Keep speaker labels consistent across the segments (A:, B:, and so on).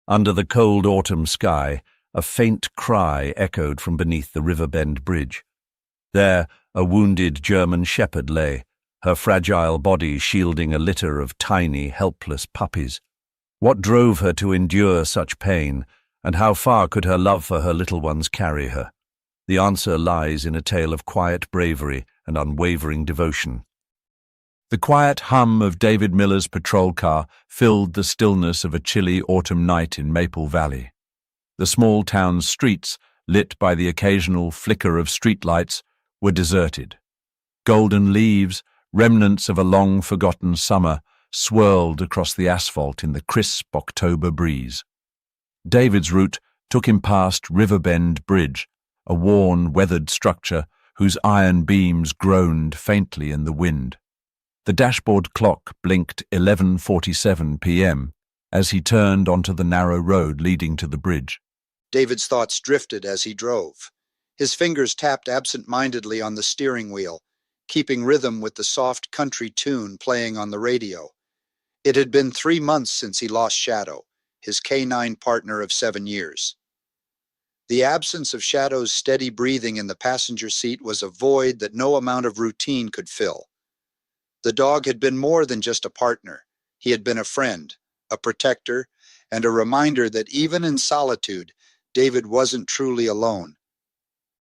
A: Under the cold autumn sky, a faint cry echoed from beneath the Riverbend Bridge. There, a wounded German shepherd lay, her fragile body shielding a litter of tiny, helpless puppies. What drove her to endure such pain, and how far could her love for her little ones carry her? The answer lies in a tale of quiet bravery and unwavering devotion. The quiet hum of David Miller's patrol car filled the stillness of a chilly autumn night in Maple Valley. The small town's streets, lit by the occasional flicker of streetlights, were deserted. Golden leaves, remnants of a long-forgotten summer, swirled across the asphalt in the crisp October breeze. David's route took him past Riverbend Bridge, a worn, weathered structure whose iron beams groaned faintly in the wind. The dashboard clock blinked 11:47 p.m. as he turned onto the narrow road leading to the bridge.
B: David's thoughts drifted as he drove. His fingers tapped absent-mindedly on the steering wheel, keeping rhythm with the soft country tune playing on the radio. It had been 3 months since he lost Shadow, his canine partner of 7 years. The absence of Shadow's steady breathing in the passenger seat was a void that no amount of routine could fill. The dog had been more than just a partner. He had been a friend, a protector, and a reminder that even in solitude, David wasn't truly alone.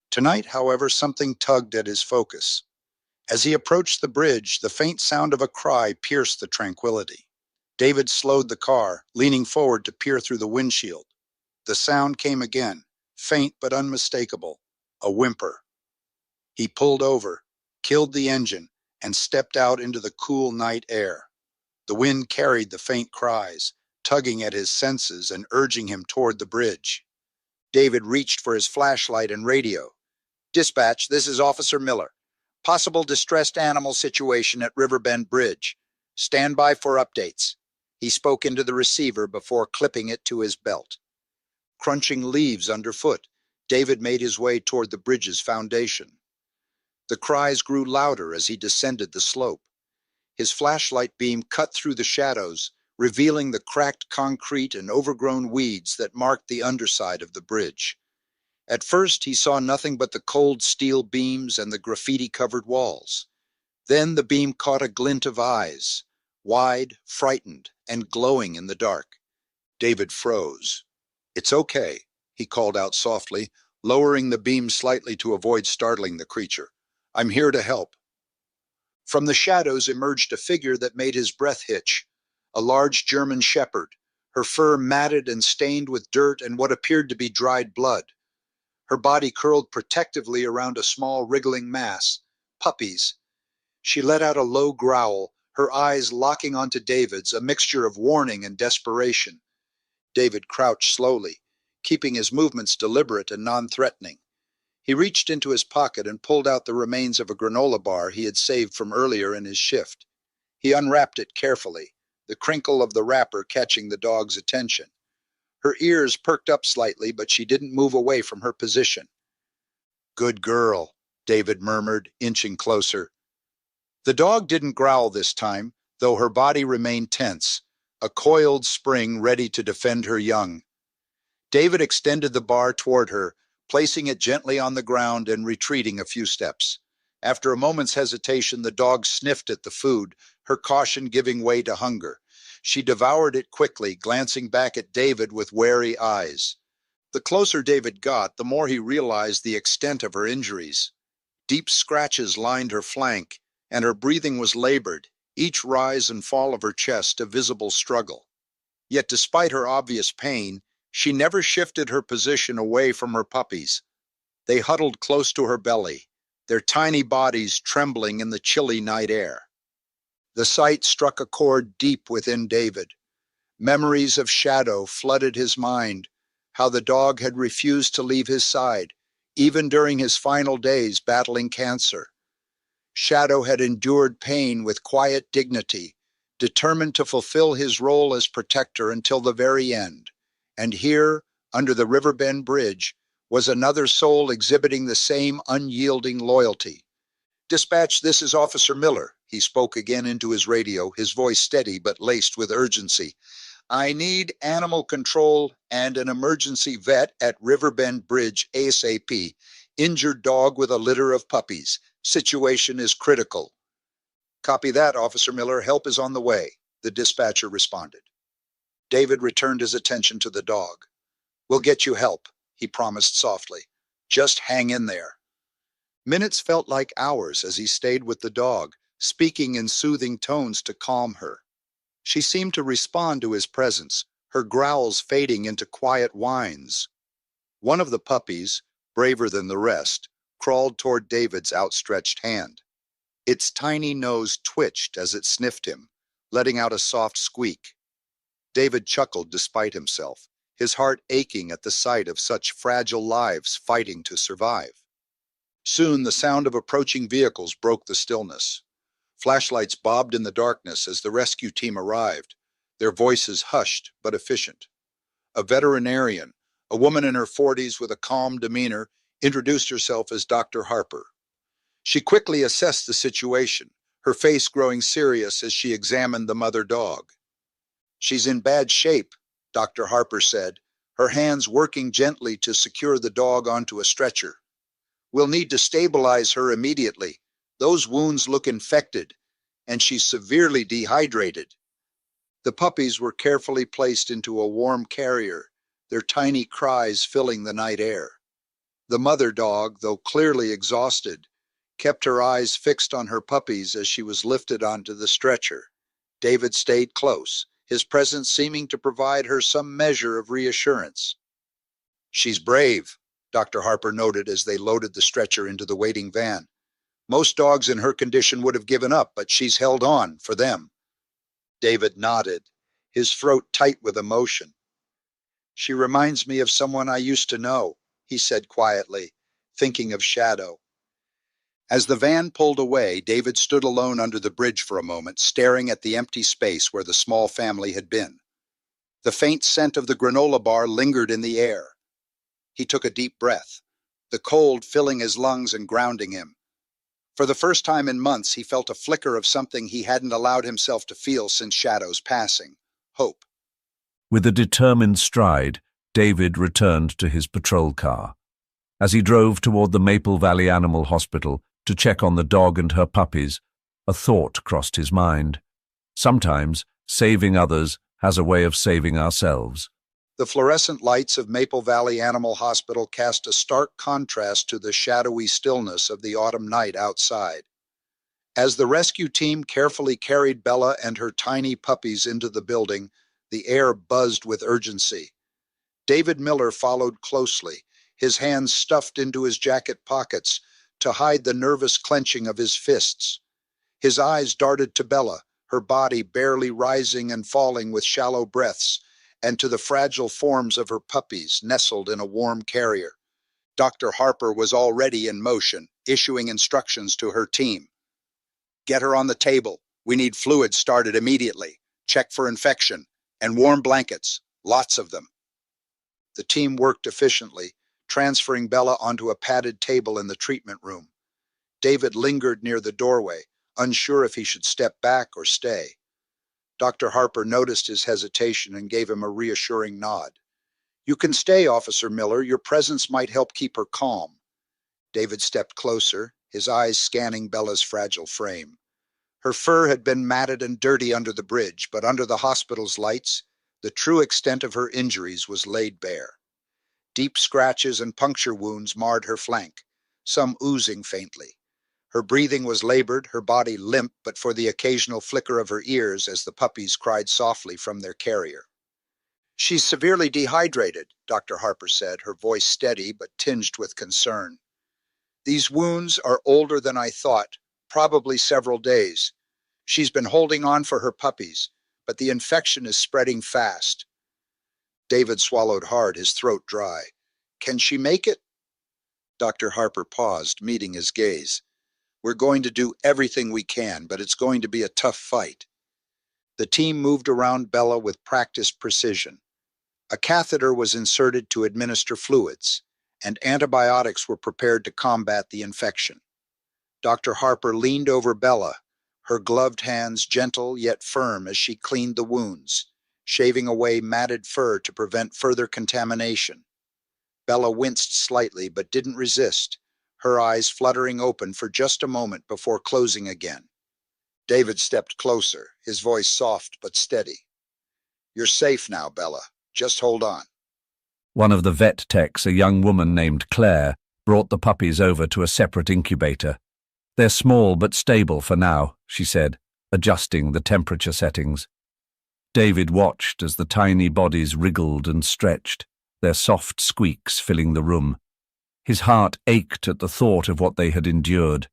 B: Tonight, however, something tugged at his focus. As he approached the bridge, the faint sound of a cry pierced the tranquility. David slowed the car, leaning forward to peer through the windshield. The sound came again, faint but unmistakable, a whimper. He pulled over, killed the engine, and stepped out into the cool night air. The wind carried the faint cries, tugging at his senses and urging him toward the bridge. David reached for his flashlight and radio. "Dispatch, this is Officer Miller. Possible distressed animal situation at Riverbend Bridge. Stand by for updates." He spoke into the receiver before clipping it to his belt. Crunching leaves underfoot, David made his way toward the bridge's foundation. The cries grew louder as he descended the slope. His flashlight beam cut through the shadows, revealing the cracked concrete and overgrown weeds that marked the underside of the bridge. At first, he saw nothing but the cold steel beams and the graffiti-covered walls. Then the beam caught a glint of eyes, wide, frightened, and glowing in the dark. David froze. "It's okay," he called out softly, lowering the beam slightly to avoid startling the creature. "I'm here to help." From the shadows emerged a figure that made his breath hitch, a large German shepherd, her fur matted and stained with dirt and what appeared to be dried blood. Her body curled protectively around a small wriggling mass, puppies. She let out a low growl, her eyes locking onto David's, a mixture of warning and desperation. David crouched slowly, keeping his movements deliberate and non-threatening. He reached into his pocket and pulled out the remains of a granola bar he had saved from earlier in his shift. He unwrapped it carefully, the crinkle of the wrapper catching the dog's attention. Her ears perked up slightly, but she didn't move away from her position. "Good girl," David murmured, inching closer. The dog didn't growl this time, though her body remained tense, a coiled spring ready to defend her young. David extended the bar toward her, placing it gently on the ground and retreating a few steps. After a moment's hesitation, the dog sniffed at the food, her caution giving way to hunger. She devoured it quickly, glancing back at David with wary eyes. The closer David got, the more he realized the extent of her injuries. Deep scratches lined her flank, and her breathing was labored, each rise and fall of her chest a visible struggle. Yet despite her obvious pain, she never shifted her position away from her puppies. They huddled close to her belly, their tiny bodies trembling in the chilly night air. The sight struck a chord deep within David. Memories of Shadow flooded his mind, how the dog had refused to leave his side, even during his final days battling cancer. Shadow had endured pain with quiet dignity, determined to fulfill his role as protector until the very end. And here, under the Riverbend Bridge, was another soul exhibiting the same unyielding loyalty. "Dispatch, this is Officer Miller." He spoke again into his radio, his voice steady but laced with urgency. I need animal control and an emergency vet at Riverbend Bridge ASAP. Injured dog with a litter of puppies. Situation is critical. Copy that, Officer Miller. Help is on the way, the dispatcher responded. David returned his attention to the dog. We'll get you help, he promised softly. Just hang in there. Minutes felt like hours as he stayed with the dog, speaking in soothing tones to calm her. She seemed to respond to his presence, her growls fading into quiet whines. One of the puppies, braver than the rest, crawled toward David's outstretched hand. Its tiny nose twitched as it sniffed him, letting out a soft squeak. David chuckled despite himself, his heart aching at the sight of such fragile lives fighting to survive. Soon the sound of approaching vehicles broke the stillness. Flashlights bobbed in the darkness as the rescue team arrived, their voices hushed but efficient. A veterinarian, a woman in her 40s with a calm demeanor, introduced herself as Dr. Harper. She quickly assessed the situation, her face growing serious as she examined the mother dog. She's in bad shape, Dr. Harper said, her hands working gently to secure the dog onto a stretcher. We'll need to stabilize her immediately. Those wounds look infected, and she's severely dehydrated. The puppies were carefully placed into a warm carrier, their tiny cries filling the night air. The mother dog, though clearly exhausted, kept her eyes fixed on her puppies as she was lifted onto the stretcher. David stayed close, his presence seeming to provide her some measure of reassurance. She's brave, Dr. Harper noted as they loaded the stretcher into the waiting van. Most dogs in her condition would have given up, but she's held on for them. David nodded, his throat tight with emotion. She reminds me of someone I used to know, he said quietly, thinking of Shadow. As the van pulled away, David stood alone under the bridge for a moment, staring at the empty space where the small family had been. The faint scent of the granola bar lingered in the air. He took a deep breath, the cold filling his lungs and grounding him. For the first time in months, he felt a flicker of something he hadn't allowed himself to feel since Shadow's passing: hope.
A: With a determined stride, David returned to his patrol car. As he drove toward the Maple Valley Animal Hospital to check on the dog and her puppies, a thought crossed his mind. Sometimes, saving others has a way of saving ourselves.
B: The fluorescent lights of Maple Valley Animal Hospital cast a stark contrast to the shadowy stillness of the autumn night outside. As the rescue team carefully carried Bella and her tiny puppies into the building, the air buzzed with urgency. David Miller followed closely, his hands stuffed into his jacket pockets to hide the nervous clenching of his fists. His eyes darted to Bella, her body barely rising and falling with shallow breaths, and to the fragile forms of her puppies nestled in a warm carrier. Dr. Harper was already in motion, issuing instructions to her team. Get her on the table. We need fluids started immediately. Check for infection. And warm blankets. Lots of them. The team worked efficiently, transferring Bella onto a padded table in the treatment room. David lingered near the doorway, unsure if he should step back or stay. Dr. Harper noticed his hesitation and gave him a reassuring nod. You can stay, Officer Miller. Your presence might help keep her calm. David stepped closer, his eyes scanning Bella's fragile frame. Her fur had been matted and dirty under the bridge, but under the hospital's lights, the true extent of her injuries was laid bare. Deep scratches and puncture wounds marred her flank, some oozing faintly. Her breathing was labored, her body limp but for the occasional flicker of her ears as the puppies cried softly from their carrier. She's severely dehydrated, Dr. Harper said, her voice steady but tinged with concern. These wounds are older than I thought, probably several days. She's been holding on for her puppies, but the infection is spreading fast. David swallowed hard, his throat dry. Can she make it? Dr. Harper paused, meeting his gaze. We're going to do everything we can, but it's going to be a tough fight. The team moved around Bella with practiced precision. A catheter was inserted to administer fluids, and antibiotics were prepared to combat the infection. Dr. Harper leaned over Bella, her gloved hands gentle yet firm as she cleaned the wounds. shaving away matted fur to prevent further contamination. Bella winced slightly but didn't resist, her eyes fluttering open for just a moment before closing again. David stepped closer, his voice soft but steady. "You're safe now, Bella. Just hold on."
A: One of the vet techs, a young woman named Claire, brought the puppies over to a separate incubator. "They're small but stable for now," she said, adjusting the temperature settings. David watched as the tiny bodies wriggled and stretched, their soft squeaks filling the room. His heart ached at the thought of what they had endured.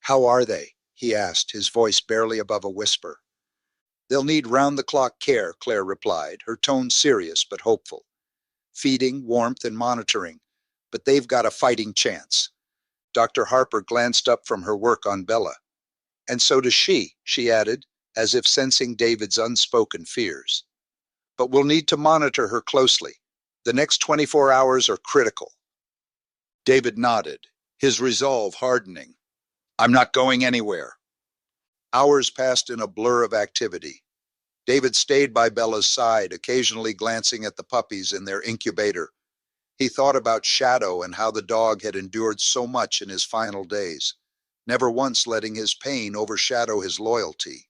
B: "How are they?" he asked, his voice barely above a whisper. "They'll need round-the-clock care," Claire replied, her tone serious but hopeful. "Feeding, warmth, and monitoring, but they've got a fighting chance." Dr. Harper glanced up from her work on Bella. "And so does she added, as if sensing David's unspoken fears. "But we'll need to monitor her closely. The next 24 hours are critical." David nodded, his resolve hardening. "I'm not going anywhere." Hours passed in a blur of activity. David stayed by Bella's side, occasionally glancing at the puppies in their incubator. He thought about Shadow and how the dog had endured so much in his final days, never once letting his pain overshadow his loyalty.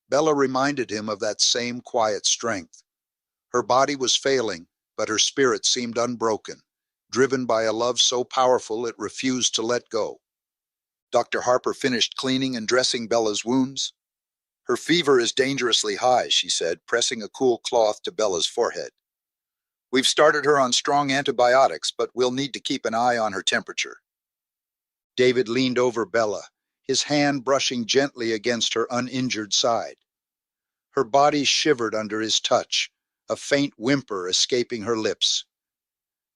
B: Bella reminded him of that same quiet strength. Her body was failing, but her spirit seemed unbroken, driven by a love so powerful it refused to let go. Dr. Harper finished cleaning and dressing Bella's wounds. "Her fever is dangerously high," she said, pressing a cool cloth to Bella's forehead. "We've started her on strong antibiotics, but we'll need to keep an eye on her temperature." David leaned over Bella, his hand brushing gently against her uninjured side. Her body shivered under his touch, a faint whimper escaping her lips.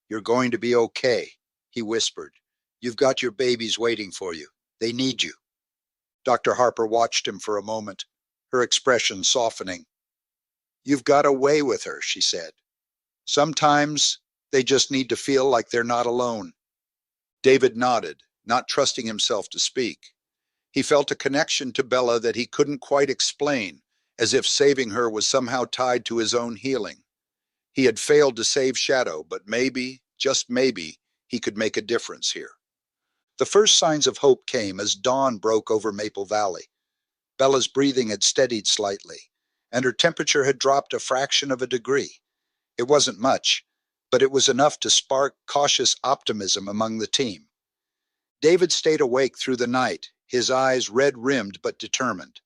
B: "You're going to be okay," he whispered. "You've got your babies waiting for you. They need you." Dr. Harper watched him for a moment, her expression softening. "You've got a way with her," she said. "Sometimes they just need to feel like they're not alone." David nodded, not trusting himself to speak. He felt a connection to Bella that he couldn't quite explain, as if saving her was somehow tied to his own healing. He had failed to save Shadow, but maybe, just maybe, he could make a difference here. The first signs of hope came as dawn broke over Maple Valley. Bella's breathing had steadied slightly, and her temperature had dropped a fraction of a degree. It wasn't much, but it was enough to spark cautious optimism among the team. David stayed awake through the night, his eyes red-rimmed but determined.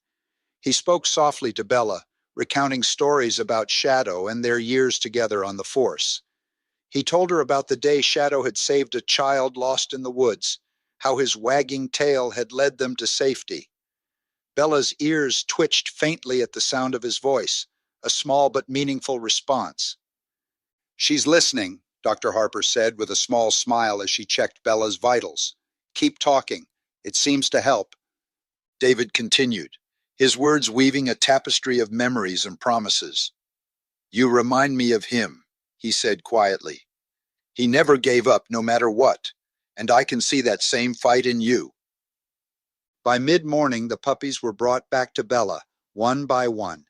B: He spoke softly to Bella, recounting stories about Shadow and their years together on the force. He told her about the day Shadow had saved a child lost in the woods, how his wagging tail had led them to safety. Bella's ears twitched faintly at the sound of his voice, a small but meaningful response. "She's listening," Dr. Harper said with a small smile as she checked Bella's vitals. "Keep talking. It seems to help." David continued, his words weaving a tapestry of memories and promises. "You remind me of him," he said quietly. "He never gave up no matter what, and I can see that same fight in you." By mid-morning, the puppies were brought back to Bella, one by one.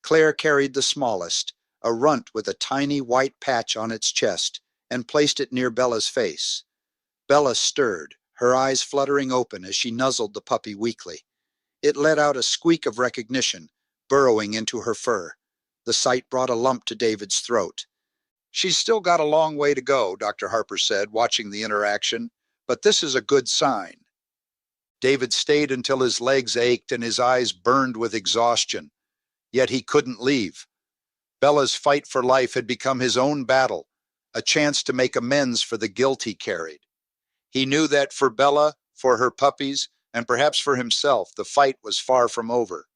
B: Claire carried the smallest, a runt with a tiny white patch on its chest, and placed it near Bella's face. Bella stirred, her eyes fluttering open as she nuzzled the puppy weakly. It let out a squeak of recognition, burrowing into her fur. The sight brought a lump to David's throat. "She's still got a long way to go," Dr. Harper said, watching the interaction, "but this is a good sign." David stayed until his legs ached and his eyes burned with exhaustion. Yet he couldn't leave. Bella's fight for life had become his own battle, a chance to make amends for the guilt he carried. He knew that for Bella, for her puppies, and perhaps for himself, the fight was far from over.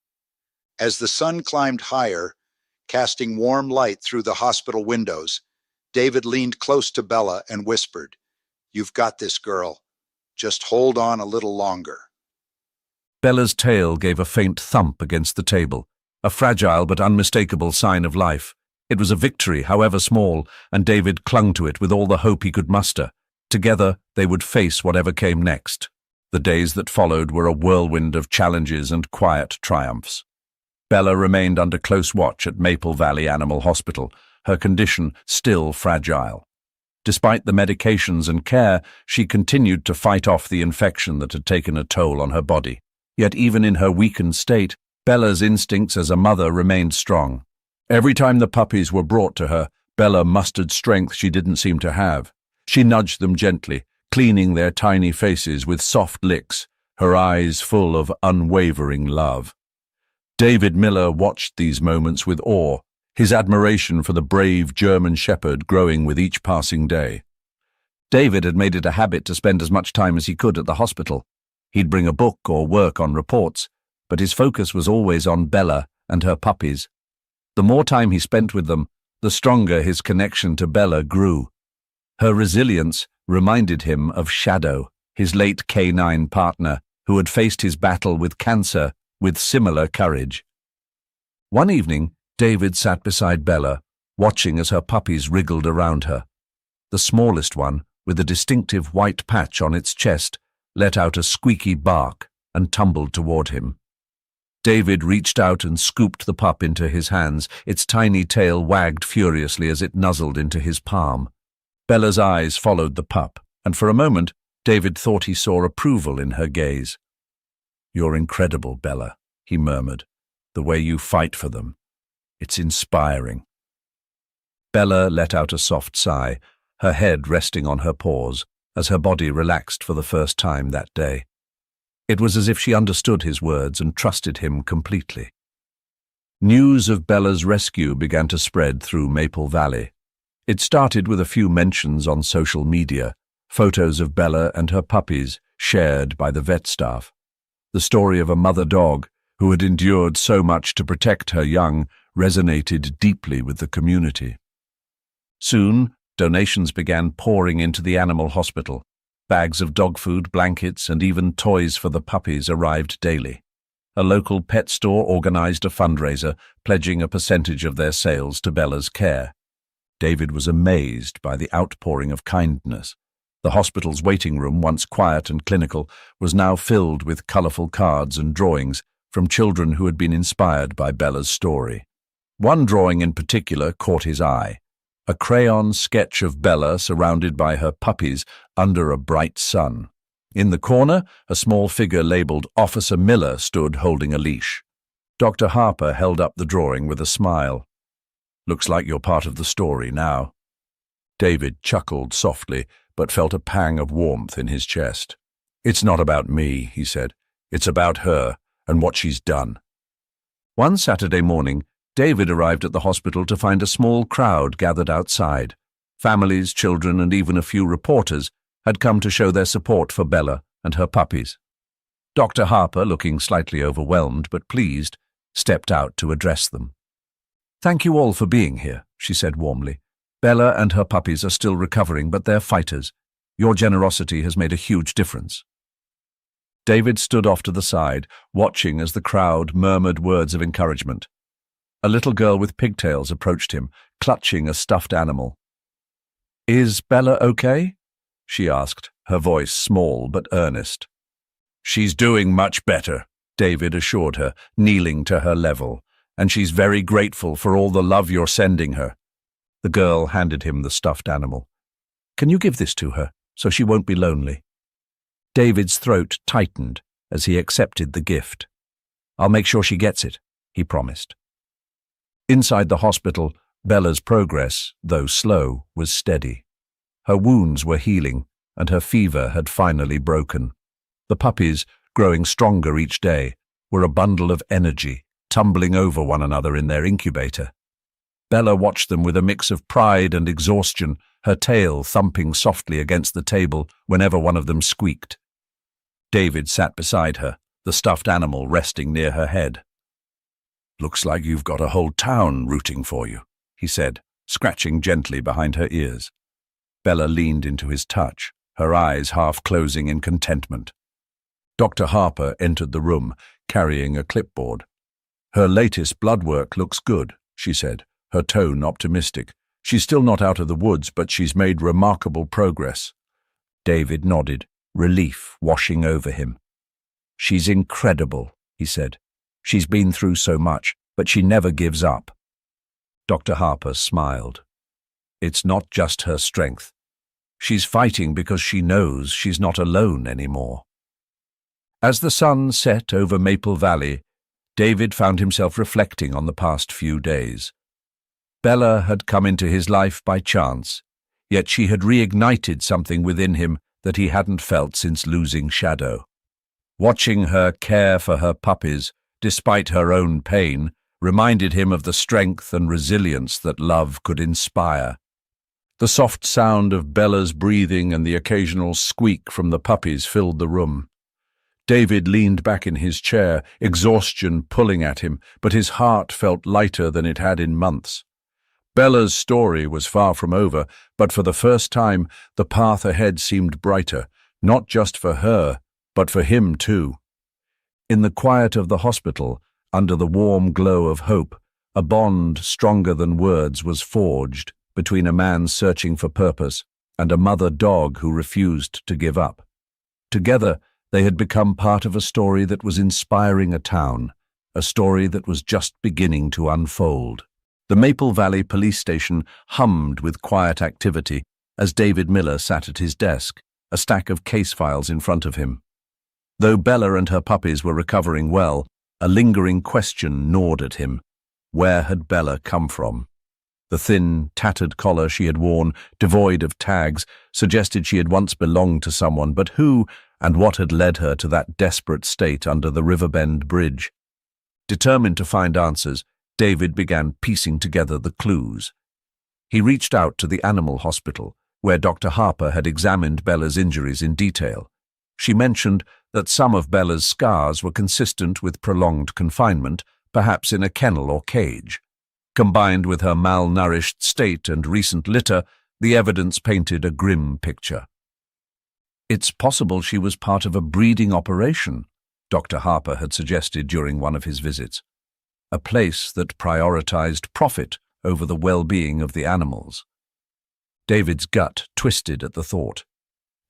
B: As the sun climbed higher, casting warm light through the hospital windows, David leaned close to Bella and whispered, "You've got this, girl. Just hold on a little longer."
A: Bella's tail gave a faint thump against the table, a fragile but unmistakable sign of life. It was a victory, however small, and David clung to it with all the hope he could muster. Together, they would face whatever came next. The days that followed were a whirlwind of challenges and quiet triumphs. Bella remained under close watch at Maple Valley Animal Hospital, her condition still fragile. Despite the medications and care, she continued to fight off the infection that had taken a toll on her body. Yet even in her weakened state, Bella's instincts as a mother remained strong. Every time the puppies were brought to her, Bella mustered strength she didn't seem to have. She nudged them gently, cleaning their tiny faces with soft licks, her eyes full of unwavering love. David Miller watched these moments with awe, his admiration for the brave German Shepherd growing with each passing day. David had made it a habit to spend as much time as he could at the hospital. He'd bring a book or work on reports, but his focus was always on Bella and her puppies. The more time he spent with them, the stronger his connection to Bella grew. Her resilience reminded him of Shadow, his late canine partner, who had faced his battle with cancer with similar courage. One evening, David sat beside Bella, watching as her puppies wriggled around her. The smallest one, with a distinctive white patch on its chest, let out a squeaky bark and tumbled toward him. David reached out and scooped the pup into his hands. Its tiny tail wagged furiously as it nuzzled into his palm. Bella's eyes followed the pup, and for a moment, David thought he saw approval in her gaze. "You're incredible, Bella," he murmured. "The way you fight for them. It's inspiring." Bella let out a soft sigh, her head resting on her paws, as her body relaxed for the first time that day. It was as if she understood his words and trusted him completely. News of Bella's rescue began to spread through Maple Valley. It started with a few mentions on social media, photos of Bella and her puppies shared by the vet staff. The story of a mother dog who had endured so much to protect her young resonated deeply with the community. Soon, donations began pouring into the animal hospital. Bags of dog food, blankets, and even toys for the puppies arrived daily. A local pet store organized a fundraiser, pledging a percentage of their sales to Bella's care. David was amazed by the outpouring of kindness. The hospital's waiting room, once quiet and clinical, was now filled with colorful cards and drawings from children who had been inspired by Bella's story. One drawing in particular caught his eye. A crayon sketch of Bella surrounded by her puppies under a bright sun. In the corner, a small figure labeled Officer Miller stood holding a leash. Dr. Harper held up the drawing with a smile. "Looks like you're part of the story now." David chuckled softly, but felt a pang of warmth in his chest. "It's not about me," he said. "It's about her and what she's done." One Saturday morning, David arrived at the hospital to find a small crowd gathered outside. Families, children, and even a few reporters had come to show their support for Bella and her puppies. Dr. Harper, looking slightly overwhelmed but pleased, stepped out to address them. "Thank you all for being here," she said warmly. "Bella and her puppies are still recovering, but they're fighters. Your generosity has made a huge difference." David stood off to the side, watching as the crowd murmured words of encouragement. A little girl with pigtails approached him, clutching a stuffed animal. "Is Bella okay?" she asked, her voice small but earnest. "She's doing much better," David assured her, kneeling to her level, "and she's very grateful for all the love you're sending her." The girl handed him the stuffed animal. "Can you give this to her, so she won't be lonely?" David's throat tightened as he accepted the gift. "I'll make sure she gets it," he promised. Inside the hospital, Bella's progress, though slow, was steady. Her wounds were healing, and her fever had finally broken. The puppies, growing stronger each day, were a bundle of energy, tumbling over one another in their incubator. Bella watched them with a mix of pride and exhaustion, her tail thumping softly against the table whenever one of them squeaked. David sat beside her, the stuffed animal resting near her head. "Looks like you've got a whole town rooting for you," he said, scratching gently behind her ears. Bella leaned into his touch, her eyes half closing in contentment. Dr. Harper entered the room, carrying a clipboard. "Her latest blood work looks good," she said, her tone optimistic. "She's still not out of the woods, but she's made remarkable progress." David nodded, relief washing over him. "She's incredible," he said. She's been through so much, but she never gives up." Dr. Harper smiled. "It's not just her strength. She's fighting because she knows she's not alone anymore." As the sun set over Maple Valley, David found himself reflecting on the past few days. Bella had come into his life by chance, yet she had reignited something within him that he hadn't felt since losing Shadow. Watching her care for her puppies, despite her own pain, reminded him of the strength and resilience that love could inspire. The soft sound of Bella's breathing and the occasional squeak from the puppies filled the room. David leaned back in his chair, exhaustion pulling at him, but his heart felt lighter than it had in months. Bella's story was far from over, but for the first time, the path ahead seemed brighter, not just for her, but for him too. In the quiet of the hospital, under the warm glow of hope, a bond stronger than words was forged between a man searching for purpose and a mother dog who refused to give up. Together, they had become part of a story that was inspiring a town, a story that was just beginning to unfold. The Maple Valley police station hummed with quiet activity as David Miller sat at his desk, a stack of case files in front of him. Though Bella and her puppies were recovering well, a lingering question gnawed at him. Where had Bella come from? The thin, tattered collar she had worn, devoid of tags, suggested she had once belonged to someone, but who and what had led her to that desperate state under the Riverbend Bridge? Determined to find answers, David began piecing together the clues. He reached out to the animal hospital, where Dr. Harper had examined Bella's injuries in detail. She mentioned that some of Bella's scars were consistent with prolonged confinement, perhaps in a kennel or cage. Combined with her malnourished state and recent litter, the evidence painted a grim picture. "It's possible she was part of a breeding operation," Dr. Harper had suggested during one of his visits. A place that prioritized profit over the well-being of the animals. David's gut twisted at the thought.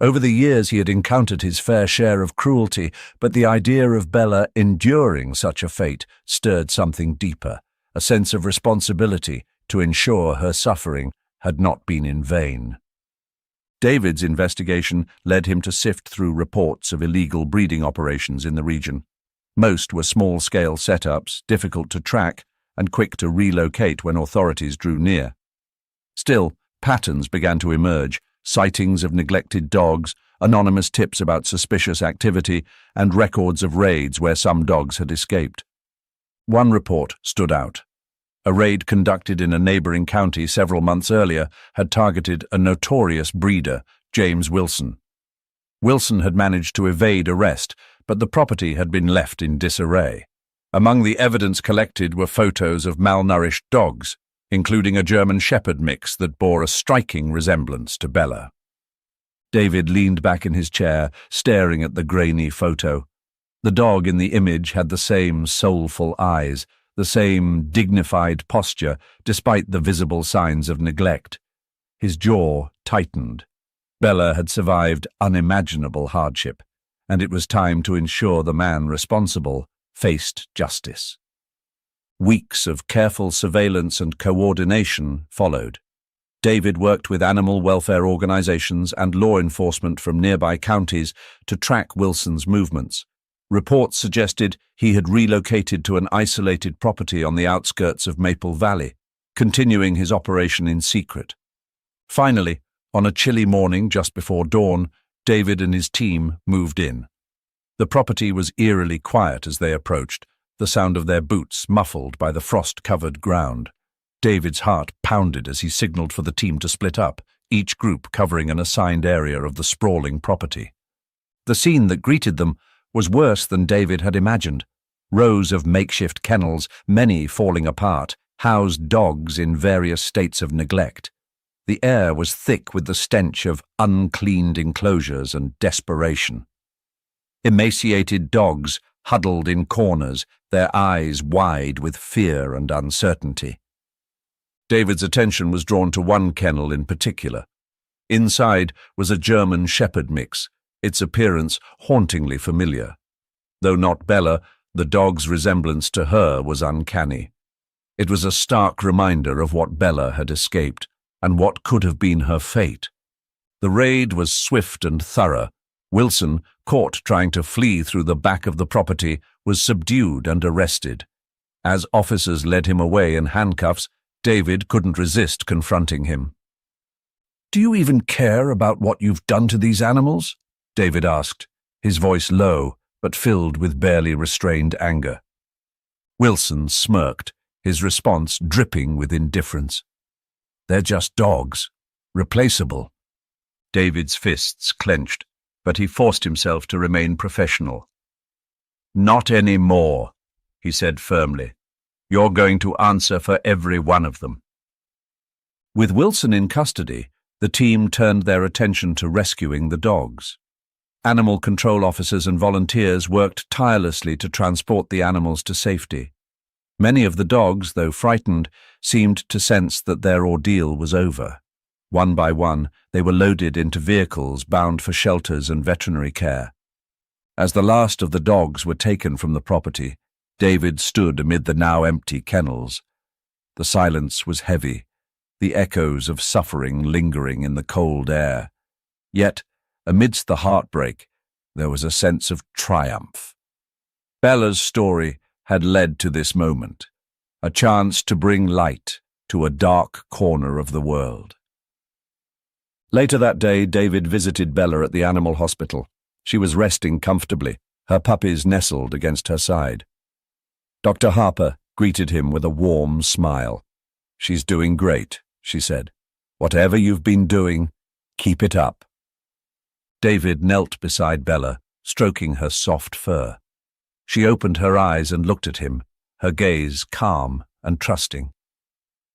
A: Over the years he had encountered his fair share of cruelty, but the idea of Bella enduring such a fate stirred something deeper, a sense of responsibility to ensure her suffering had not been in vain. David's investigation led him to sift through reports of illegal breeding operations in the region. Most were small-scale setups, difficult to track, and quick to relocate when authorities drew near. Still, patterns began to emerge, sightings of neglected dogs, anonymous tips about suspicious activity, and records of raids where some dogs had escaped. One report stood out. A raid conducted in a neighboring county several months earlier had targeted a notorious breeder, James Wilson. Wilson had managed to evade arrest, but the property had been left in disarray. Among the evidence collected were photos of malnourished dogs, including a German Shepherd mix that bore a striking resemblance to Bella. David leaned back in his chair, staring at the grainy photo. The dog in the image had the same soulful eyes, the same dignified posture, despite the visible signs of neglect. His jaw tightened. Bella had survived unimaginable hardship, and it was time to ensure the man responsible faced justice. Weeks of careful surveillance and coordination followed. David worked with animal welfare organizations and law enforcement from nearby counties to track Wilson's movements. Reports suggested he had relocated to an isolated property on the outskirts of Maple Valley, continuing his operation in secret. Finally, on a chilly morning just before dawn, David and his team moved in. The property was eerily quiet as they approached, the sound of their boots muffled by the frost-covered ground. David's heart pounded as he signaled for the team to split up, each group covering an assigned area of the sprawling property. The scene that greeted them was worse than David had imagined. Rows of makeshift kennels, many falling apart, housed dogs in various states of neglect. The air was thick with the stench of uncleaned enclosures and desperation. Emaciated dogs huddled in corners, their eyes wide with fear and uncertainty. David's attention was drawn to one kennel in particular. Inside was a German Shepherd mix, its appearance hauntingly familiar. Though not Bella, The dog's resemblance to her was uncanny. It was a stark reminder of what Bella had escaped, and what could have been her fate. The raid was swift and thorough. Wilson, caught trying to flee through the back of the property, was subdued and arrested. As officers led him away in handcuffs, David couldn't resist confronting him. "Do you even care about what you've done to these animals?" David asked, his voice low but filled with barely restrained anger. Wilson smirked, his response dripping with indifference. "They're just dogs. Replaceable." David's fists clenched, but he forced himself to remain professional. "Not anymore," he said firmly. "You're going to answer for every one of them." With Wilson in custody, the team turned their attention to rescuing the dogs. Animal control officers and volunteers worked tirelessly to transport the animals to safety. Many of the dogs, though frightened, seemed to sense that their ordeal was over. One by one, they were loaded into vehicles bound for shelters and veterinary care. As the last of the dogs were taken from the property, David stood amid the now empty kennels. The silence was heavy, the echoes of suffering lingering in the cold air. Yet, amidst the heartbreak, there was a sense of triumph. Bella's story had led to this moment, a chance to bring light to a dark corner of the world. Later that day, David visited Bella at the animal hospital. She was resting comfortably, her puppies nestled against her side. Dr. Harper greeted him with a warm smile. "She's doing great," she said. "Whatever you've been doing, keep it up." David knelt beside Bella, stroking her soft fur. She opened her eyes and looked at him, her gaze calm and trusting.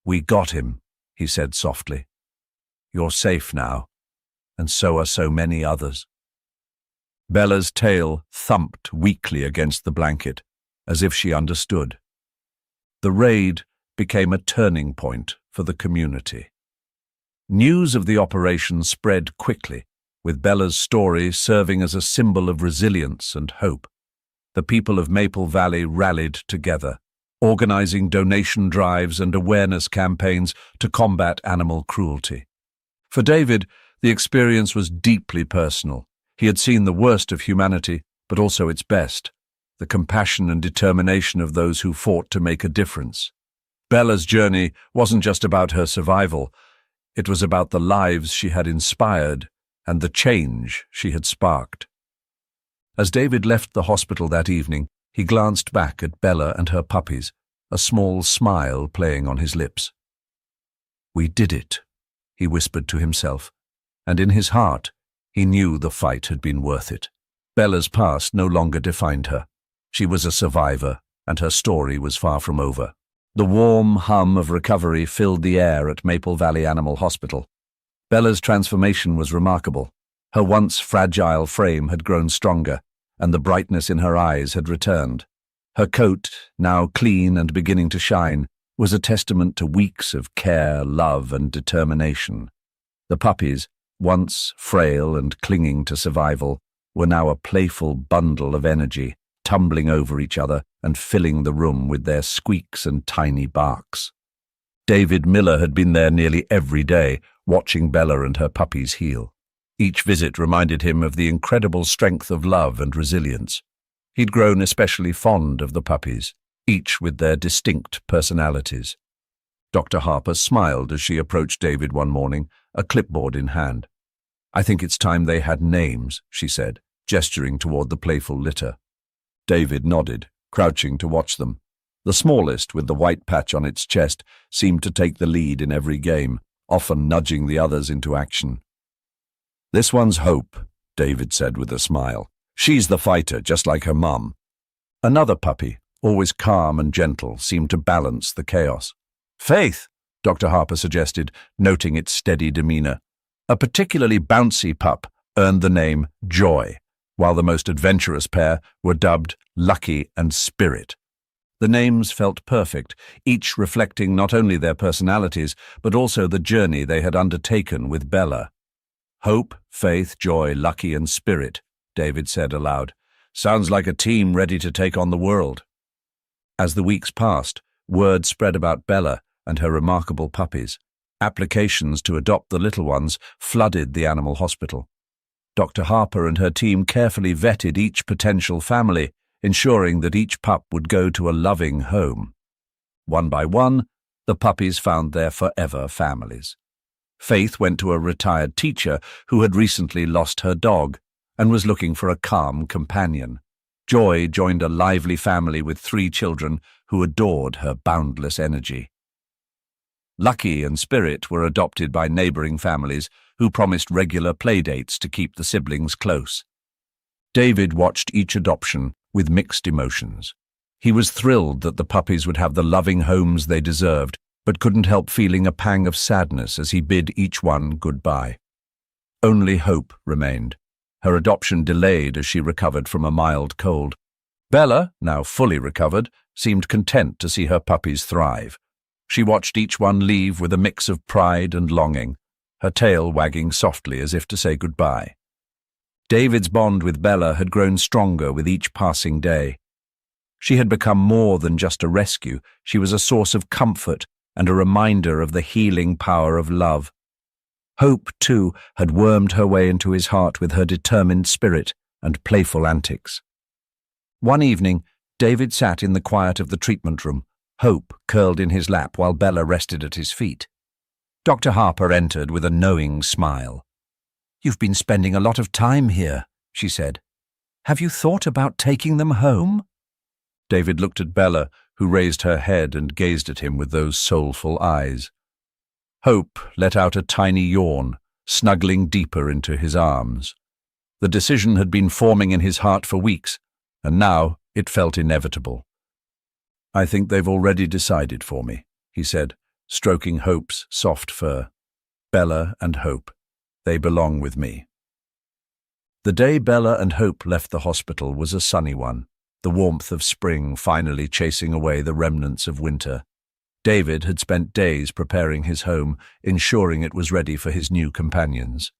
A: "We got him," he said softly. "You're safe now, and so are so many others." Bella's tail thumped weakly against the blanket, as if she understood. The raid became a turning point for the community. News of the operation spread quickly, with Bella's story serving as a symbol of resilience and hope. The people of Maple Valley rallied together, organizing donation drives and awareness campaigns to combat animal cruelty. For David, the experience was deeply personal. He had seen the worst of humanity, but also its best, the compassion and determination of those who fought to make a difference. Bella's journey wasn't just about her survival. It was about the lives she had inspired and the change she had sparked. As David left the hospital that evening, he glanced back at Bella and her puppies, a small smile playing on his lips. "We did it," he whispered to himself, and in his heart, he knew the fight had been worth it. Bella's past no longer defined her. She was a survivor, and her story was far from over. The warm hum of recovery filled the air at Maple Valley Animal Hospital. Bella's transformation was remarkable. Her once fragile frame had grown stronger, and the brightness in her eyes had returned. Her coat, now clean and beginning to shine, was a testament to weeks of care, love, and determination. The puppies, once frail and clinging to survival, were now a playful bundle of energy, tumbling over each other and filling the room with their squeaks and tiny barks. David Miller had been there nearly every day, watching Bella and her puppies heal. Each visit reminded him of the incredible strength of love and resilience. He'd grown especially fond of the puppies, each with their distinct personalities. Dr. Harper smiled as she approached David one morning, a clipboard in hand. "I think it's time they had names," she said, gesturing toward the playful litter. David nodded, crouching to watch them. The smallest, with the white patch on its chest, seemed to take the lead in every game, often nudging the others into action. "This one's Hope," David said with a smile. "She's the fighter, just like her mum." Another puppy, always calm and gentle, seemed to balance the chaos. "Faith," Dr. Harper suggested, noting its steady demeanor. A particularly bouncy pup earned the name Joy, while the most adventurous pair were dubbed Lucky and Spirit. The names felt perfect, each reflecting not only their personalities, but also the journey they had undertaken with Bella. "Hope, Faith, Joy, Lucky, and Spirit," David said aloud. Sounds like a team ready to take on the world. As the weeks passed, word spread about Bella and her remarkable puppies. Applications to adopt the little ones flooded the animal hospital. Dr. Harper and her team carefully vetted each potential family, ensuring that each pup would go to a loving home. One by one, the puppies found their forever families. Faith went to a retired teacher who had recently lost her dog and was looking for a calm companion. Joy joined a lively family with 3 children who adored her boundless energy. Lucky and Spirit were adopted by neighboring families who promised regular playdates to keep the siblings close. David watched each adoption with mixed emotions. He was thrilled that the puppies would have the loving homes they deserved, but couldn't help feeling a pang of sadness as he bid each one goodbye. Only Hope remained, her adoption delayed as she recovered from a mild cold. Bella, now fully recovered, seemed content to see her puppies thrive. She watched each one leave with a mix of pride and longing, her tail wagging softly as if to say goodbye. David's bond with Bella had grown stronger with each passing day. She had become more than just a rescue. She was a source of comfort and a reminder of the healing power of love. Hope, too, had wormed her way into his heart with her determined spirit and playful antics. One evening, David sat in the quiet of the treatment room, Hope curled in his lap while Bella rested at his feet. Dr. Harper entered with a knowing smile. "You've been spending a lot of time here," she said. "Have you thought about taking them home?" David looked at Bella, who raised her head and gazed at him with those soulful eyes. Hope let out a tiny yawn, snuggling deeper into his arms. The decision had been forming in his heart for weeks, and now it felt inevitable. "I think they've already decided for me," he said, stroking Hope's soft fur. "Bella and Hope, they belong with me." The day Bella and Hope left the hospital was a sunny one, the warmth of spring finally chasing away the remnants of winter. David had spent days preparing his home, ensuring it was ready for his new companions.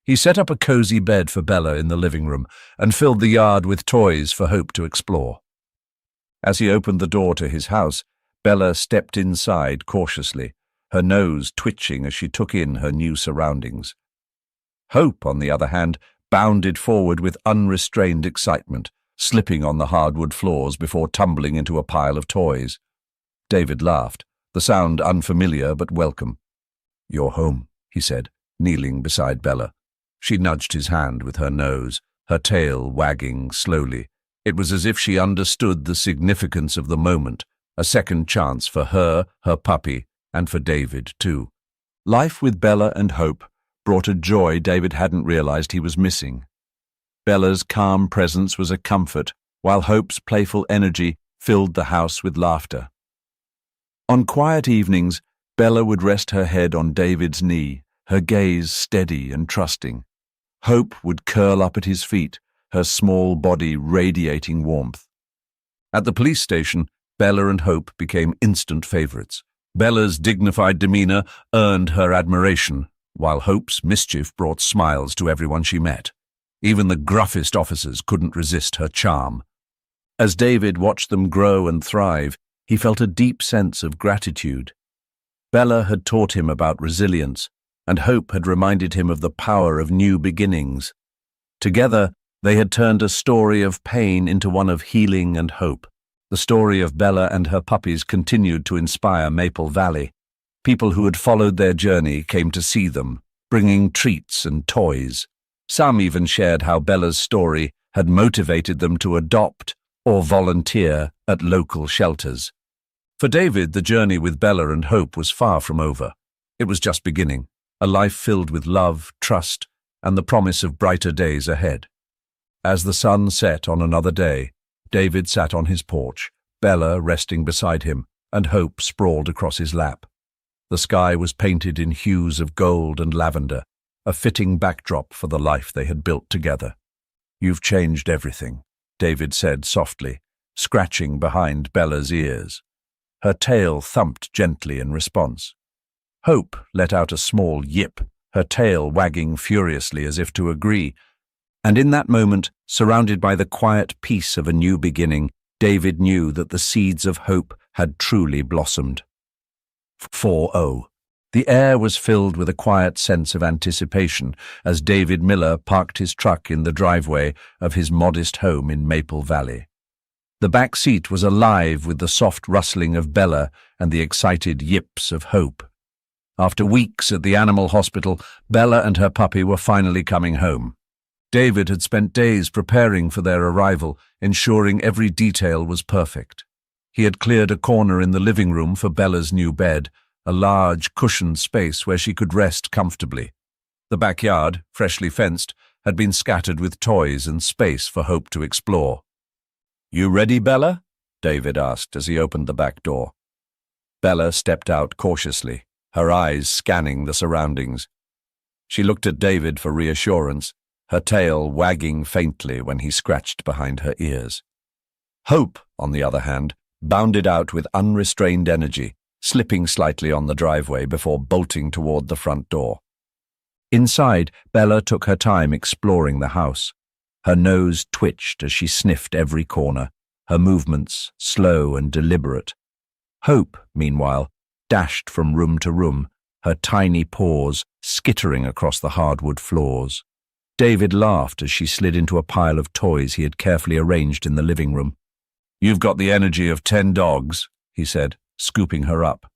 A: He set up a cozy bed for Bella in the living room and filled the yard with toys for Hope to explore. As he opened the door to his house, Bella stepped inside cautiously, her nose twitching as she took in her new surroundings. Hope, on the other hand, bounded forward with unrestrained excitement, slipping on the hardwood floors before tumbling into a pile of toys. David laughed, the sound unfamiliar but welcome. "You're home," he said, kneeling beside Bella. She nudged his hand with her nose, her tail wagging slowly. It was as if she understood the significance of the moment, a second chance for her puppy, and for David, too. Life with Bella and Hope brought a joy David hadn't realized he was missing. Bella's calm presence was a comfort, while Hope's playful energy filled the house with laughter. On quiet evenings, Bella would rest her head on David's knee, her gaze steady and trusting. Hope would curl up at his feet, her small body radiating warmth. At the police station, Bella and Hope became instant favorites. Bella's dignified demeanor earned her admiration, while Hope's mischief brought smiles to everyone she met. Even the gruffest officers couldn't resist her charm. As David watched them grow and thrive, he felt a deep sense of gratitude. Bella had taught him about resilience, and Hope had reminded him of the power of new beginnings. Together, they had turned a story of pain into one of healing and hope. The story of Bella and her puppies continued to inspire Maple Valley. People who had followed their journey came to see them, bringing treats and toys. Some even shared how Bella's story had motivated them to adopt or volunteer at local shelters. For David, the journey with Bella and Hope was far from over. It was just beginning, a life filled with love, trust, and the promise of brighter days ahead. As the sun set on another day, David sat on his porch, Bella resting beside him, and Hope sprawled across his lap. The sky was painted in hues of gold and lavender, a fitting backdrop for the life they had built together. "You've changed everything," David said softly, scratching behind Bella's ears. Her tail thumped gently in response. Hope let out a small yip, her tail wagging furiously as if to agree. And in that moment, surrounded by the quiet peace of a new beginning, David knew that the seeds of hope had truly blossomed. 4:0. The air was filled with a quiet sense of anticipation as David Miller parked his truck in the driveway of his modest home in Maple Valley. The back seat was alive with the soft rustling of Bella and the excited yips of Hope. After weeks at the animal hospital, Bella and her puppy were finally coming home. David had spent days preparing for their arrival, ensuring every detail was perfect. He had cleared a corner in the living room for Bella's new bed, a large, cushioned space where she could rest comfortably. The backyard, freshly fenced, had been scattered with toys and space for Hope to explore. "You ready, Bella?" David asked as he opened the back door. Bella stepped out cautiously, her eyes scanning the surroundings. She looked at David for reassurance, her tail wagging faintly when he scratched behind her ears. Hope, on the other hand, bounded out with unrestrained energy, slipping slightly on the driveway before bolting toward the front door. Inside, Bella took her time exploring the house. Her nose twitched as she sniffed every corner, her movements slow and deliberate. Hope, meanwhile, dashed from room to room, her tiny paws skittering across the hardwood floors. David laughed as she slid into a pile of toys he had carefully arranged in the living room. "You've got the energy of 10 dogs, he said, scooping her up.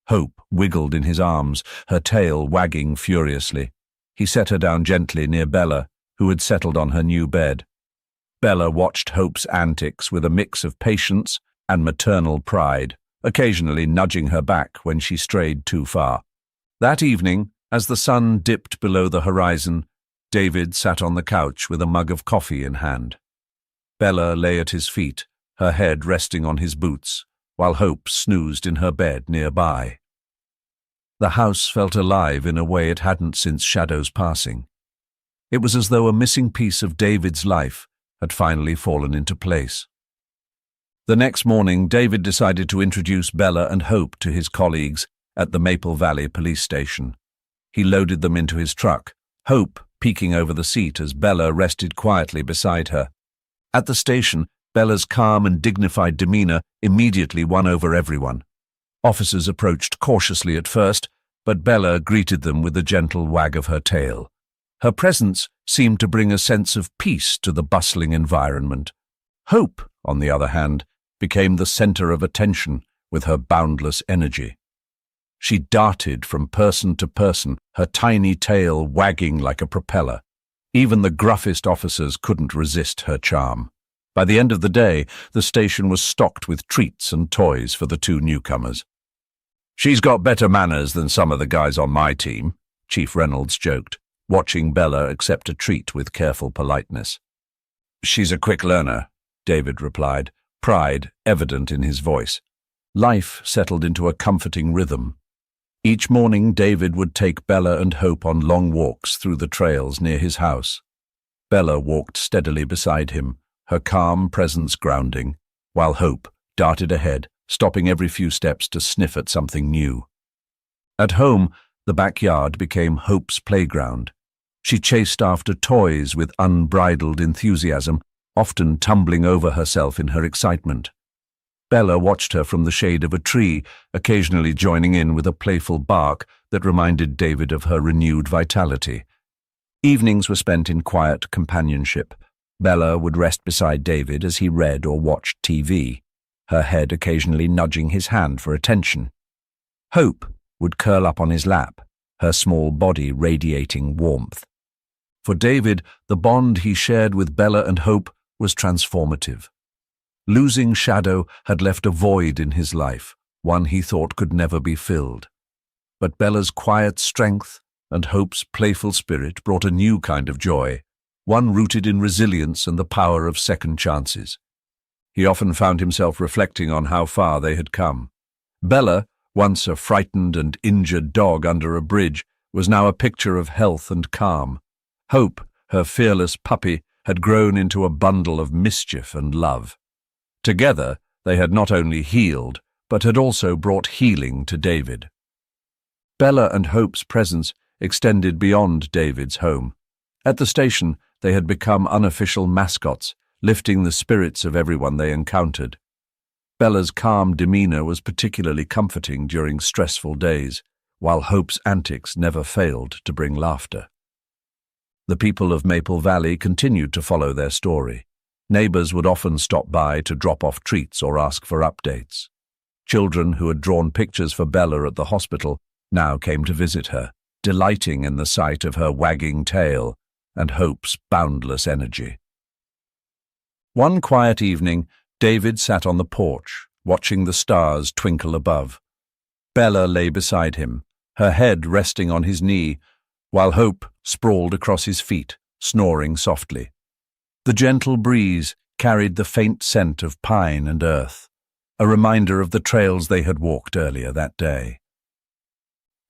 A: Hope wiggled in his arms, her tail wagging furiously. He set her down gently near Bella, who had settled on her new bed. Bella watched Hope's antics with a mix of patience and maternal pride, occasionally nudging her back when she strayed too far. That evening, as the sun dipped below the horizon, David sat on the couch with a mug of coffee in hand. Bella lay at his feet, her head resting on his boots, while Hope snoozed in her bed nearby. The house felt alive in a way it hadn't since Shadow's passing. It was as though a missing piece of David's life had finally fallen into place. The next morning, David decided to introduce Bella and Hope to his colleagues at the Maple Valley police station. He loaded them into his truck, Hope peeking over the seat as Bella rested quietly beside her. At the station, Bella's calm and dignified demeanor immediately won over everyone. Officers approached cautiously at first, but Bella greeted them with a gentle wag of her tail. Her presence seemed to bring a sense of peace to the bustling environment. Hope, on the other hand, became the center of attention with her boundless energy. She darted from person to person, her tiny tail wagging like a propeller. Even the gruffest officers couldn't resist her charm. By the end of the day, the station was stocked with treats and toys for the two newcomers. "She's got better manners than some of the guys on my team," Chief Reynolds joked, watching Bella accept a treat with careful politeness. "She's a quick learner," David replied, pride evident in his voice. Life settled into a comforting rhythm. Each morning, David would take Bella and Hope on long walks through the trails near his house. Bella walked steadily beside him, her calm presence grounding, while Hope darted ahead, stopping every few steps to sniff at something new. At home, the backyard became Hope's playground. She chased after toys with unbridled enthusiasm, often tumbling over herself in her excitement. Bella watched her from the shade of a tree, occasionally joining in with a playful bark that reminded David of her renewed vitality. Evenings were spent in quiet companionship. Bella would rest beside David as he read or watched TV, her head occasionally nudging his hand for attention. Hope would curl up on his lap, her small body radiating warmth. For David, the bond he shared with Bella and Hope was transformative. Losing Shadow had left a void in his life, one he thought could never be filled. But Bella's quiet strength and Hope's playful spirit brought a new kind of joy, one rooted in resilience and the power of second chances. He often found himself reflecting on how far they had come. Bella, once a frightened and injured dog under a bridge, was now a picture of health and calm. Hope, her fearless puppy, had grown into a bundle of mischief and love. Together, they had not only healed, but had also brought healing to David. Bella and Hope's presence extended beyond David's home. At the station, they had become unofficial mascots, lifting the spirits of everyone they encountered. Bella's calm demeanor was particularly comforting during stressful days, while Hope's antics never failed to bring laughter. The people of Maple Valley continued to follow their story. Neighbors would often stop by to drop off treats or ask for updates. Children who had drawn pictures for Bella at the hospital now came to visit her, delighting in the sight of her wagging tail and Hope's boundless energy. One quiet evening, David sat on the porch, watching the stars twinkle above. Bella lay beside him, her head resting on his knee, while Hope sprawled across his feet, snoring softly. The gentle breeze carried the faint scent of pine and earth, a reminder of the trails they had walked earlier that day.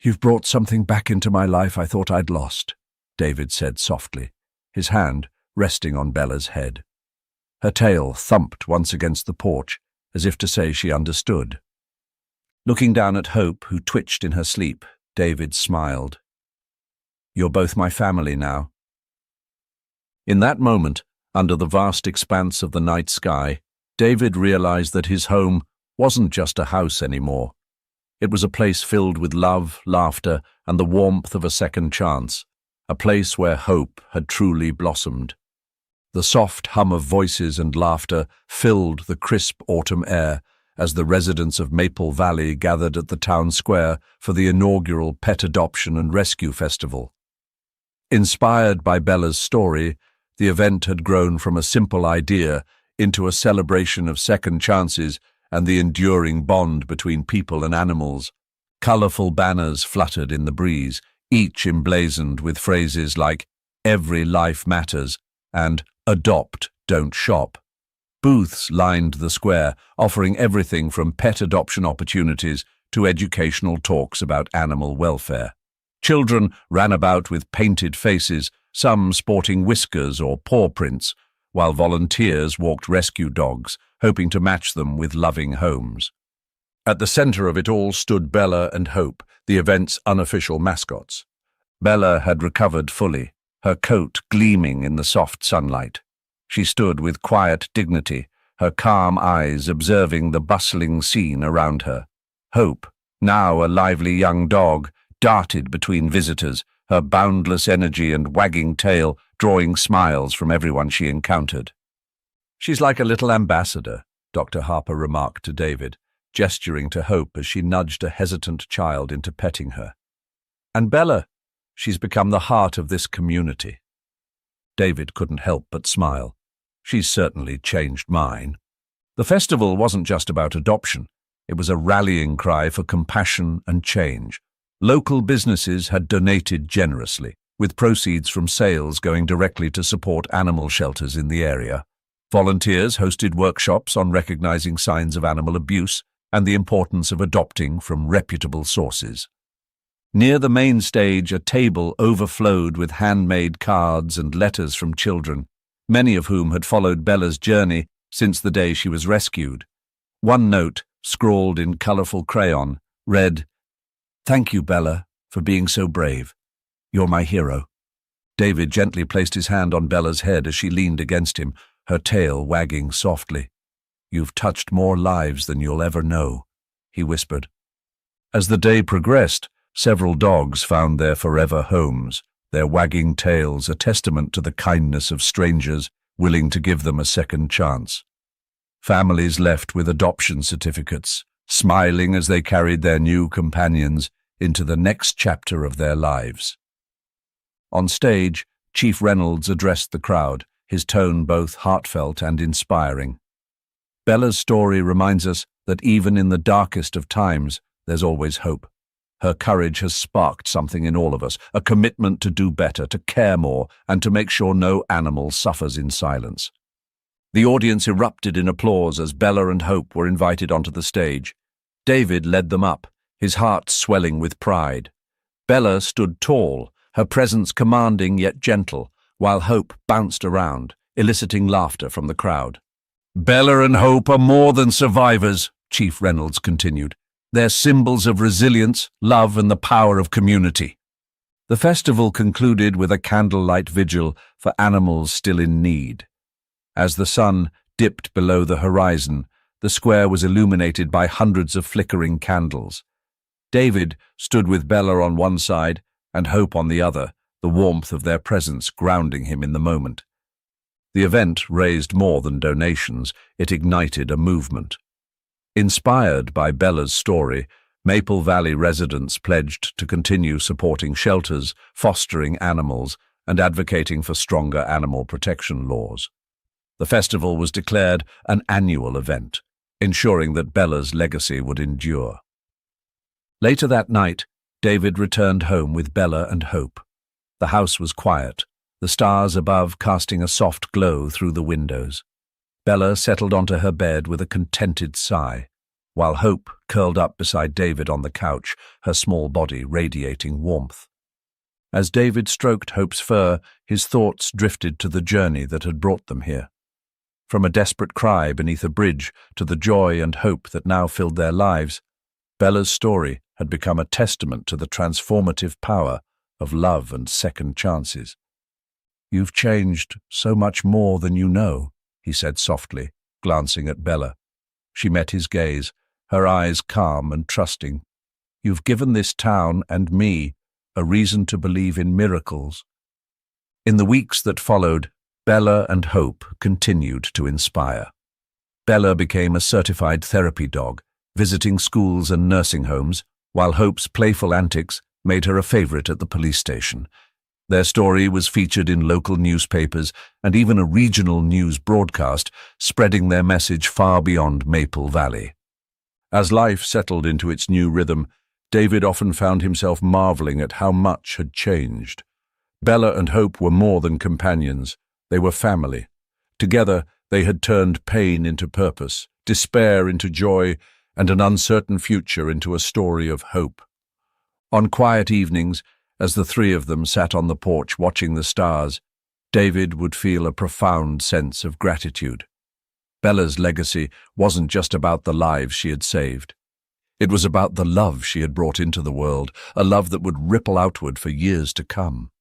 A: "You've brought something back into my life I thought I'd lost," David said softly, his hand resting on Bella's head. Her tail thumped once against the porch, as if to say she understood. Looking down at Hope, who twitched in her sleep, David smiled. "You're both my family now." In that moment, under the vast expanse of the night sky, David realized that his home wasn't just a house anymore. It was a place filled with love, laughter, and the warmth of a second chance, a place where hope had truly blossomed. The soft hum of voices and laughter filled the crisp autumn air as the residents of Maple Valley gathered at the town square for the inaugural Pet Adoption and Rescue Festival. Inspired by Bella's story, the event had grown from a simple idea into a celebration of second chances and the enduring bond between people and animals. Colorful banners fluttered in the breeze, each emblazoned with phrases like "Every life matters" and "Adopt, don't shop." Booths lined the square, offering everything from pet adoption opportunities to educational talks about animal welfare. Children ran about with painted faces, some sporting whiskers or paw prints, while volunteers walked rescue dogs, hoping to match them with loving homes. At the center of it all stood Bella and Hope, the event's unofficial mascots. Bella had recovered fully, her coat gleaming in the soft sunlight. She stood with quiet dignity, her calm eyes observing the bustling scene around her. Hope, now a lively young dog, darted between visitors, her boundless energy and wagging tail drawing smiles from everyone she encountered. "She's like a little ambassador," Dr. Harper remarked to David, gesturing to Hope as she nudged a hesitant child into petting her. "And Bella, she's become the heart of this community." David couldn't help but smile. "She's certainly changed mine." The festival wasn't just about adoption. It was a rallying cry for compassion and change. Local businesses had donated generously, with proceeds from sales going directly to support animal shelters in the area. Volunteers hosted workshops on recognizing signs of animal abuse and the importance of adopting from reputable sources. Near the main stage, a table overflowed with handmade cards and letters from children, many of whom had followed Bella's journey since the day she was rescued. One note, scrawled in colorful crayon, read, "Thank you, Bella, for being so brave. You're my hero." David gently placed his hand on Bella's head as she leaned against him, her tail wagging softly. "You've touched more lives than you'll ever know," he whispered. As the day progressed, several dogs found their forever homes, their wagging tails a testament to the kindness of strangers willing to give them a second chance. Families left with adoption certificates, smiling as they carried their new companions into the next chapter of their lives. On stage, Chief Reynolds addressed the crowd, his tone both heartfelt and inspiring. Bella's story reminds us that even in the darkest of times, there's always hope. Her courage has sparked something in all of us, a commitment to do better, to care more, and to make sure no animal suffers in silence. The audience erupted in applause as Bella and Hope were invited onto the stage. David led them up, his heart swelling with pride. Bella stood tall, her presence commanding yet gentle, while Hope bounced around, eliciting laughter from the crowd. "Bella and Hope are more than survivors," Chief Reynolds continued. "They're symbols of resilience, love, and the power of community." The festival concluded with a candlelight vigil for animals still in need. As the sun dipped below the horizon, the square was illuminated by hundreds of flickering candles. David stood with Bella on one side and Hope on the other, the warmth of their presence grounding him in the moment. The event raised more than donations, it ignited a movement. Inspired by Bella's story, Maple Valley residents pledged to continue supporting shelters, fostering animals, and advocating for stronger animal protection laws. The festival was declared an annual event, ensuring that Bella's legacy would endure. Later that night, David returned home with Bella and Hope. The house was quiet, the stars above casting a soft glow through the windows. Bella settled onto her bed with a contented sigh, while Hope curled up beside David on the couch, her small body radiating warmth. As David stroked Hope's fur, his thoughts drifted to the journey that had brought them here. From a desperate cry beneath a bridge to the joy and hope that now filled their lives, Bella's story had become a testament to the transformative power of love and second chances. "You've changed so much more than you know," he said softly, glancing at Bella. She met his gaze, her eyes calm and trusting. "You've given this town and me a reason to believe in miracles." In the weeks that followed, Bella and Hope continued to inspire. Bella became a certified therapy dog, visiting schools and nursing homes, while Hope's playful antics made her a favorite at the police station. Their story was featured in local newspapers and even a regional news broadcast, spreading their message far beyond Maple Valley. As life settled into its new rhythm, David often found himself marveling at how much had changed. Bella and Hope were more than companions. They were family. Together, they had turned pain into purpose, despair into joy, and an uncertain future into a story of hope. On quiet evenings, as the three of them sat on the porch watching the stars, David would feel a profound sense of gratitude. Bella's legacy wasn't just about the lives she had saved. It was about the love she had brought into the world, a love that would ripple outward for years to come.